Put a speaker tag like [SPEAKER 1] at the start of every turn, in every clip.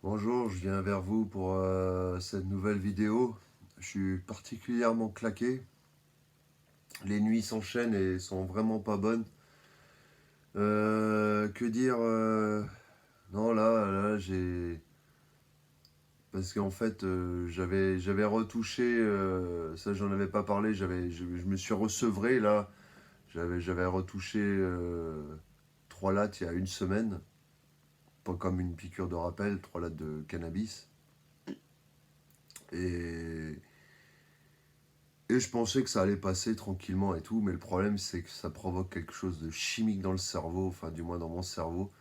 [SPEAKER 1] Bonjour, je viens vers vous pour cette nouvelle vidéo. Je suis particulièrement claqué. Les nuits s'enchaînent et sont vraiment pas bonnes. Que dire Non, là, j'ai... Parce qu'en fait, j'avais retouché, ça j'en avais pas parlé, je me suis ressevré là. J'avais retouché 3 lattes il y a une semaine. Pas comme une piqûre de rappel, 3 lattes de cannabis. Et Et je pensais que ça allait passer tranquillement et tout, mais le problème c'est que ça provoque quelque chose de chimique dans le cerveau, enfin du moins dans mon cerveau,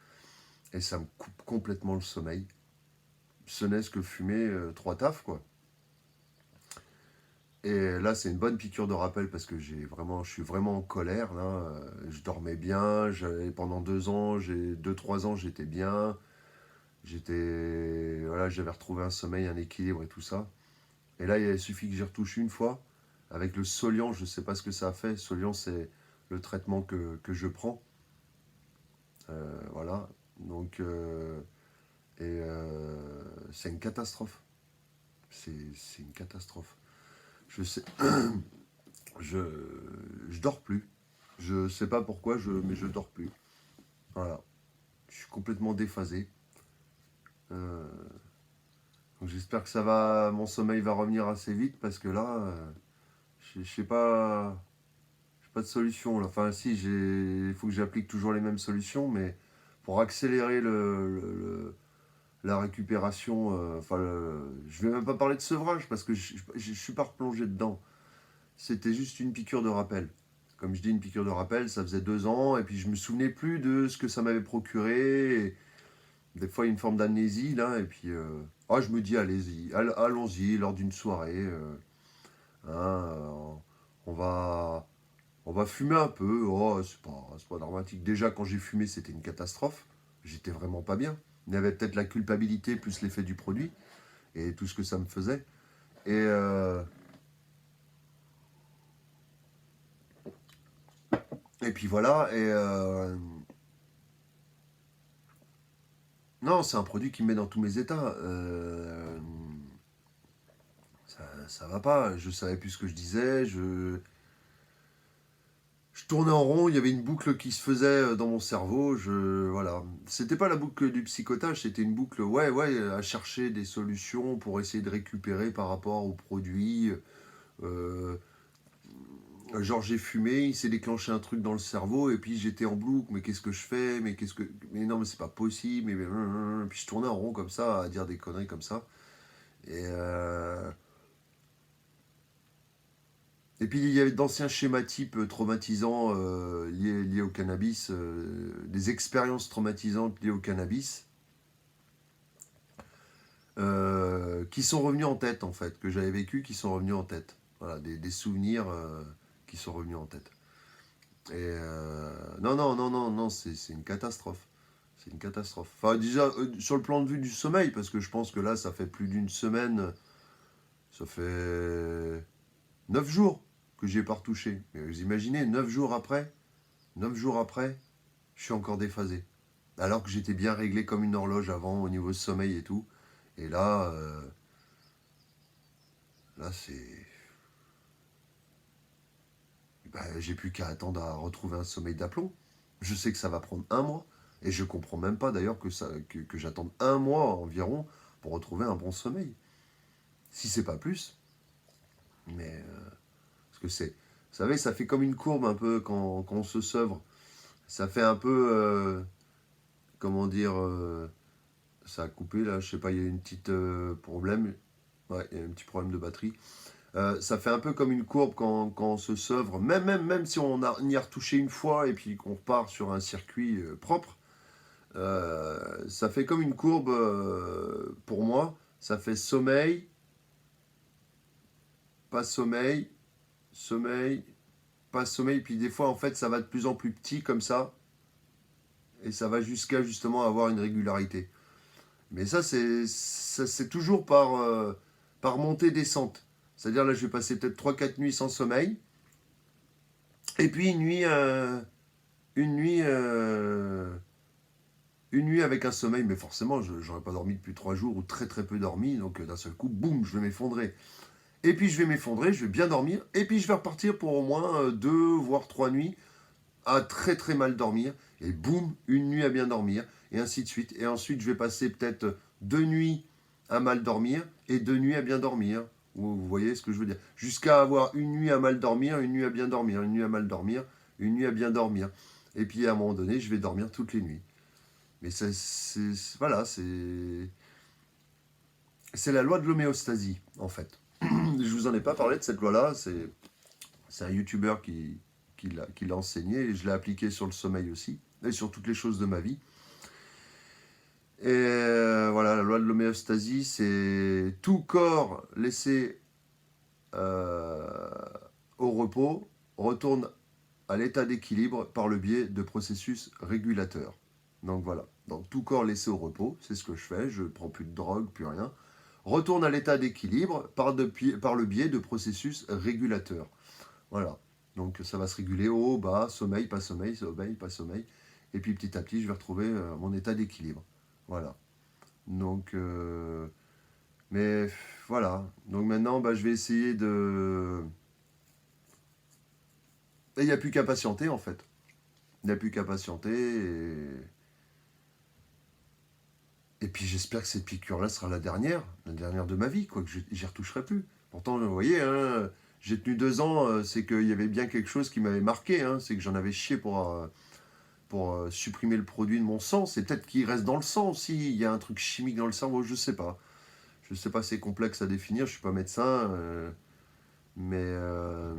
[SPEAKER 1] et ça me coupe complètement le sommeil. Ce n'est ce que fumer 3 tafs, quoi. Et là c'est une bonne piqûre de rappel parce que je suis vraiment en colère là. Je dormais bien, pendant 2 ans, 2-3 ans j'étais bien, voilà, j'avais retrouvé un sommeil, un équilibre et tout ça. Et là il suffit que j'y retouche une fois avec le Soliant, je sais pas ce que ça a fait. Soliant c'est le traitement que je prends. Voilà. Donc, c'est une catastrophe. C'est une catastrophe. Je sais, je, je dors plus. Je sais pas pourquoi, mais je dors plus. Voilà. Je suis complètement déphasé. Euh, donc j'espère que mon sommeil va revenir assez vite parce que là, je sais pas, j'ai pas de solution là. Enfin, si, il faut que j'applique toujours les mêmes solutions, mais pour accélérer la récupération, je vais même pas parler de sevrage parce que je suis pas replongé dedans. C'était juste une piqûre de rappel. Comme je dis, une piqûre de rappel, ça faisait 2 ans, et puis je me souvenais plus de ce que ça m'avait procuré. Et des fois, il y a une forme d'amnésie, là, et puis je me dis, allons-y, lors d'une soirée. Hein, on va, on va fumer un peu. Oh, c'est pas dramatique. Déjà, quand j'ai fumé, c'était une catastrophe. J'étais vraiment pas bien. Il y avait peut-être la culpabilité plus l'effet du produit et tout ce que ça me faisait. Et, euh, et puis voilà. Non, c'est un produit qui me met dans tous mes états. Ça va pas. Je savais plus ce que je disais. Je tournais en rond. Il y avait une boucle qui se faisait dans mon cerveau. Voilà. C'était pas la boucle du psychotage. C'était une boucle, ouais, ouais, à chercher des solutions pour essayer de récupérer par rapport au produit. Euh, Genre j'ai fumé, il s'est déclenché un truc dans le cerveau et puis j'étais en boucle, mais qu'est-ce que je fais, mais non mais c'est pas possible, puis je tournais en rond comme ça à dire des conneries comme ça. Et euh, et puis il y avait d'anciens schémas types traumatisants liés au cannabis, des expériences traumatisantes liées au cannabis, qui sont revenus en tête en fait, que j'avais vécu, qui sont revenus en tête. Voilà, des souvenirs qui sont revenus en tête. Non, non, non, non, non, c'est une catastrophe. C'est une catastrophe. Enfin, déjà, sur le plan de vue du sommeil, parce que je pense que là, ça fait plus d'une semaine, ça fait 9 jours que j'y ai pas retouché. Mais vous imaginez, 9 jours après, je suis encore déphasé. Alors que j'étais bien réglé comme une horloge avant au niveau sommeil et tout. Et là, j'ai plus qu'à attendre à retrouver un sommeil d'aplomb. Je sais que ça va prendre un mois. Et je comprends même pas d'ailleurs que j'attende un mois environ pour retrouver un bon sommeil. Si c'est pas plus. Mais parce que c'est. Vous savez, ça fait comme une courbe un peu quand on se sevre. Ça fait un peu. Comment dire. Ça a coupé là, je sais pas, il y a une petite problème. Ouais, il y a un petit problème de batterie. Ça fait un peu comme une courbe quand on se sevre, même si on y a retouché une fois et puis qu'on repart sur un circuit propre, ça fait comme une courbe pour moi. Ça fait sommeil, pas sommeil, sommeil, pas sommeil. Puis des fois, en fait, ça va de plus en plus petit comme ça. Et ça va jusqu'à justement avoir une régularité. Mais c'est toujours par montée-descente. C'est-à-dire là, je vais passer peut-être 3 4 nuits sans sommeil. Et puis une nuit une nuit avec un sommeil, mais forcément, je n'aurais pas dormi depuis 3 jours ou très très peu dormi, donc d'un seul coup, boum, je vais m'effondrer. Et puis je vais m'effondrer, je vais bien dormir, et puis je vais repartir pour au moins 2 voire 3 nuits à très très mal dormir, et boum, une nuit à bien dormir, et ainsi de suite. Et ensuite, je vais passer peut-être 2 nuits à mal dormir, et 2 nuits à bien dormir. Vous voyez ce que je veux dire? Jusqu'à avoir une nuit à mal dormir, une nuit à bien dormir, une nuit à mal dormir, une nuit à bien dormir. Et puis à un moment donné, je vais dormir toutes les nuits. Mais voilà, c'est la loi de l'homéostasie, en fait. Je vous en ai pas parlé de cette loi-là, c'est un youtubeur qui l'a enseigné, et je l'ai appliqué sur le sommeil aussi, et sur toutes les choses de ma vie. Et voilà, la loi de l'homéostasie, c'est tout corps laissé au repos retourne à l'état d'équilibre par le biais de processus régulateurs. Donc voilà, donc tout corps laissé au repos, c'est ce que je fais, je ne prends plus de drogue, plus rien, retourne à l'état d'équilibre par le biais de processus régulateurs. Voilà, donc ça va se réguler haut, bas, sommeil, pas sommeil, sommeil, pas sommeil, et puis petit à petit je vais retrouver mon état d'équilibre. Voilà, donc mais voilà, donc maintenant bah, je vais essayer de... Et il n'y a plus qu'à patienter en fait. Il n'y a plus qu'à patienter et puis j'espère que cette piqûre-là sera la dernière de ma vie, quoi, que j'y retoucherai plus. Pourtant, vous voyez, hein, j'ai tenu 2 ans, c'est qu'il y avait bien quelque chose qui m'avait marqué, hein, c'est que j'en avais chié pour supprimer le produit de mon sang. C'est peut-être qu'il reste dans le sang aussi, il y a un truc chimique dans le cerveau, je sais pas. Je sais pas, c'est complexe à définir, je suis pas médecin, mais, euh,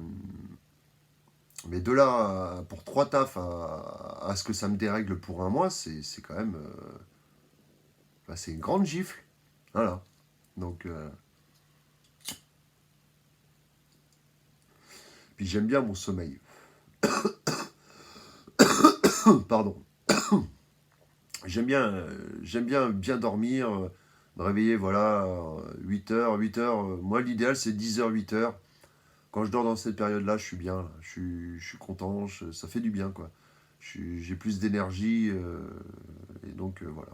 [SPEAKER 1] mais de là, pour 3 tafs à ce que ça me dérègle pour un mois, c'est quand même... bah, c'est une grande gifle. Voilà. Donc, puis j'aime bien mon sommeil. Pardon. J'aime bien dormir, me réveiller, voilà, 8 heures, 8 heures. Moi, l'idéal, c'est 10 heures, 8 heures. Quand je dors dans cette période-là, je suis bien, là. Je suis content, ça fait du bien, quoi. J'ai plus d'énergie, et donc, voilà.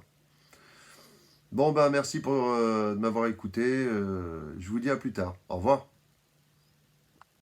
[SPEAKER 1] Bon, bah, merci pour de m'avoir écouté. Je vous dis à plus tard. Au revoir.